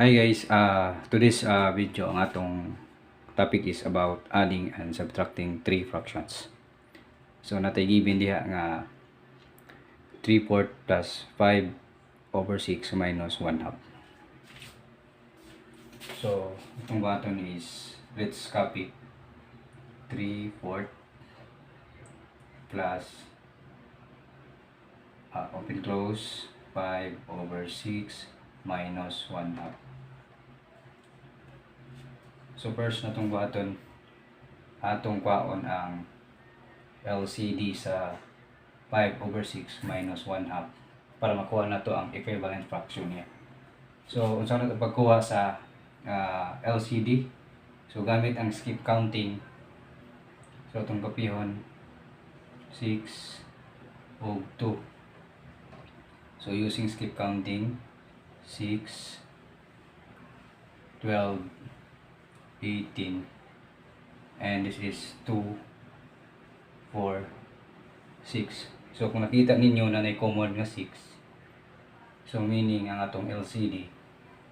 Hi guys, today's video ang atong topic is about adding and subtracting 3 fractions. So natay given diha nga 3/4 plus 5/6 minus 1/2. So itong button is, let's copy 3/4 plus open close 5/6 minus 1/2. So first natong button, atong kwaon ang LCD sa 5/6 minus 1/2 para makuha na to ang equivalent fraction niya. So unsa na ito pagkuha sa LCD? So gamit ang skip counting. So itong kopihon 6 ug 2. So using skip counting 6, 12, 18, and this is 2, 4, 6. So kung nakita ninyo na may common nga 6, so meaning ang atong LCD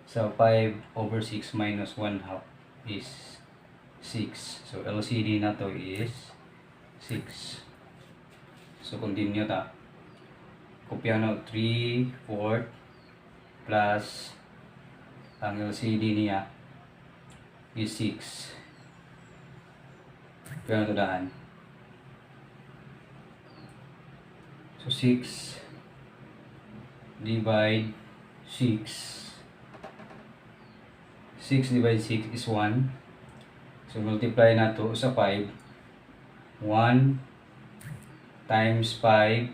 sa 5/6 minus 1/2 is 6. So LCD na to is 6. So continue ta. Kopyahan na 3/4 plus ang LCD niya is 6. Kaya ito daan. So 6 divide 6. 6 divide 6 is 1. So multiply na to sa 5. 1 times 5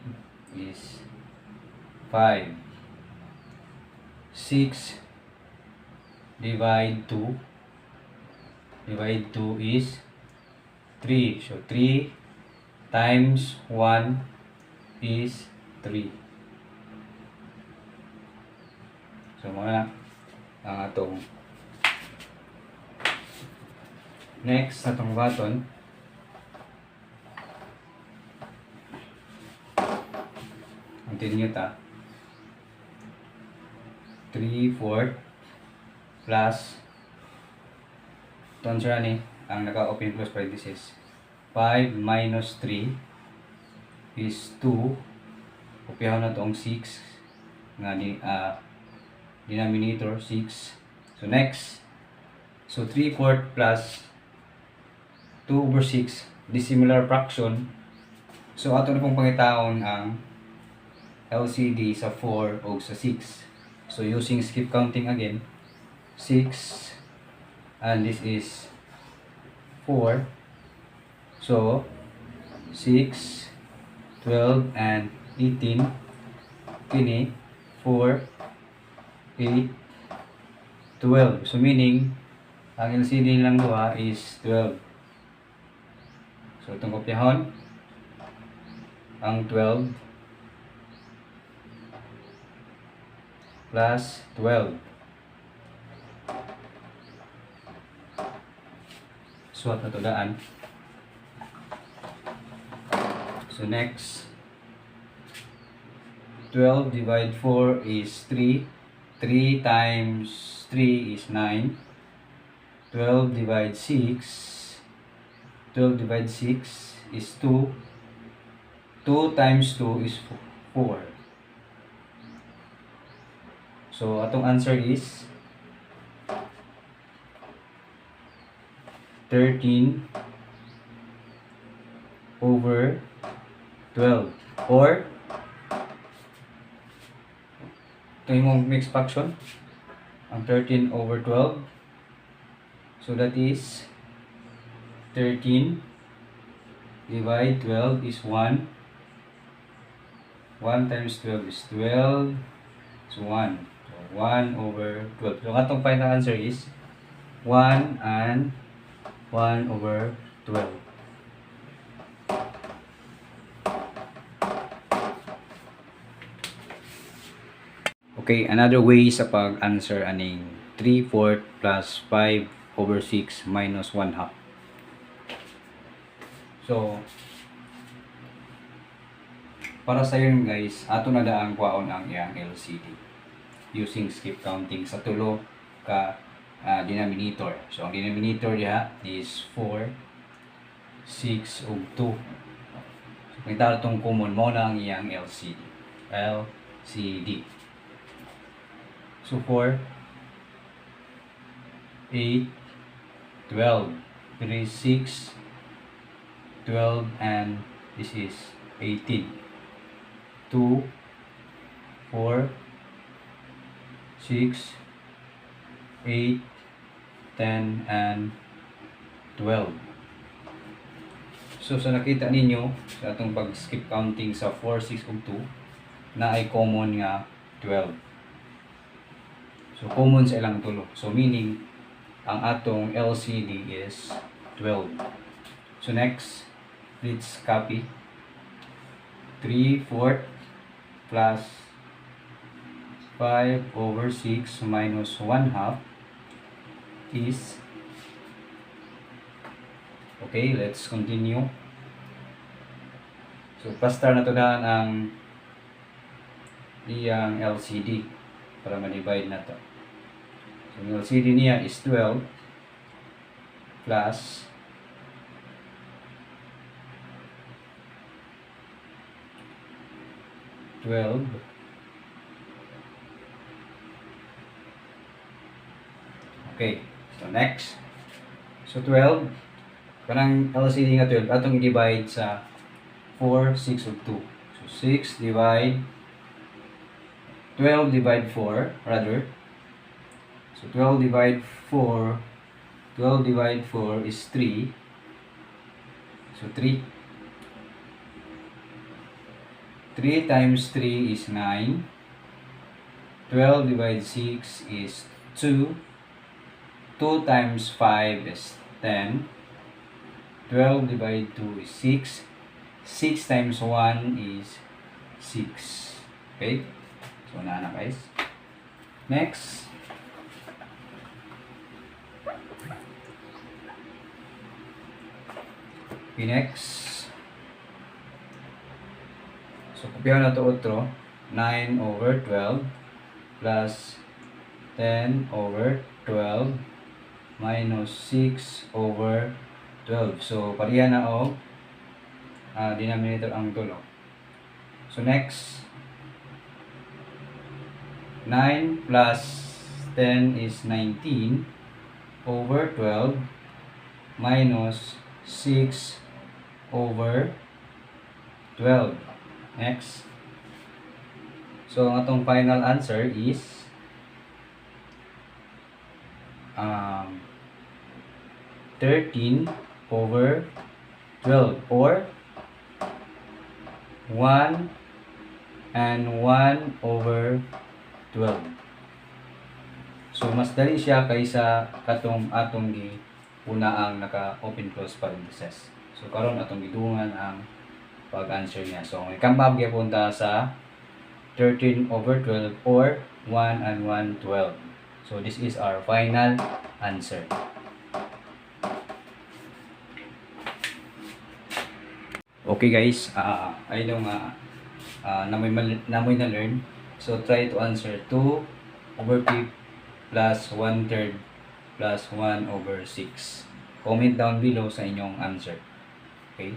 is 5. 6 divide 2. Divide 2 is 3. So 3 times 1 is 3. So mga ang atong next atong button, continue ta. 3/4 plus ito answer ni ang naka-open close parenthesis 5 minus 3 is 2. Kopyahan na ito ang 6 nga denominator 6. So next, so 3/4 plus 2/6 dissimilar fraction. So ato na pong pangitaon ang LCD sa 4 o sa 6. So using skip counting again, 6 and this is 4. So 6, 12 and 18 kini 4, 8, 12. So meaning ang LCD nilang duha is 12. So itong kopyahon ang 12 plus 12. Suwat na to daan. So next, 12 divide 4 is 3. 3 times 3 is 9. 12 divide 6. 12 divide 6 is 2. 2 times 2 is 4. So atong answer is 13/12, or ito yung mixed fraction ang 13/12. So that is 13 divide 12 is 1. 1 times 12 is 12. So 1. So 1/12. So atong final answer is 1 and 1/12. Okay, another way sa pag-answer aning 3/4 plus 5/6 minus 1/2. So para sa yun guys, ato na daang kwaon ang iyang LCD using skip counting sa tulo ka denominator. So ang denominator diha is 4, 6 ug 2. So kung itaw itong common mo na ang iyang LCD. LCD. So 4, 8, 12. 3, 6, 12, and this is 18. 2, 4, 6, 8, 10, and 12. So sa nakita ninyo sa atong pag-skip counting sa 4, 6, ug 2 na ay common nga 12. So common sa ilang tulo. So meaning ang atong LCD is 12. So next, let's copy 3/4 plus 5/6 minus 1/2 is, okay, let's continue. So pastar na to daan ang iyang LCD para ma-divide na to. So ang LCD niya is 12 plus 12 okay, so next, so 12 kanang LCD nga 12 atong i-divide sa 4, 6 ug 2. So 6 divide 12 divide 4 rather. So 12 divide 4 is 3. So 3 times 3 is 9. 12 divided 6 is 2. 2 times 5 is 10. 12 divided 2 is 6. 6 times 1 is 6. Okay? So, na guys. Next. Okay, next. So, kopyahan na ito otro. 9/12 plus 10/12 minus 6/12. So, pariya na o denominator ang tulo. So, next. 9 plus 10 is 19/12 minus 6/12. Next. So, ang atong final answer is 13/12 or 1 and 1/12. So, mas dali siya kaysa katong atong una ang naka-open close parenthesis. So, karon atong gidungan ang pag-answer niya. So, may kambab punta sa 13/12 or 1 and 1/12. So, this is our final answer. Okay guys, I know nga namoy na learn. So, try to answer 2/5 plus 1/3 plus 1/6. Comment down below sa inyong answer. Okay?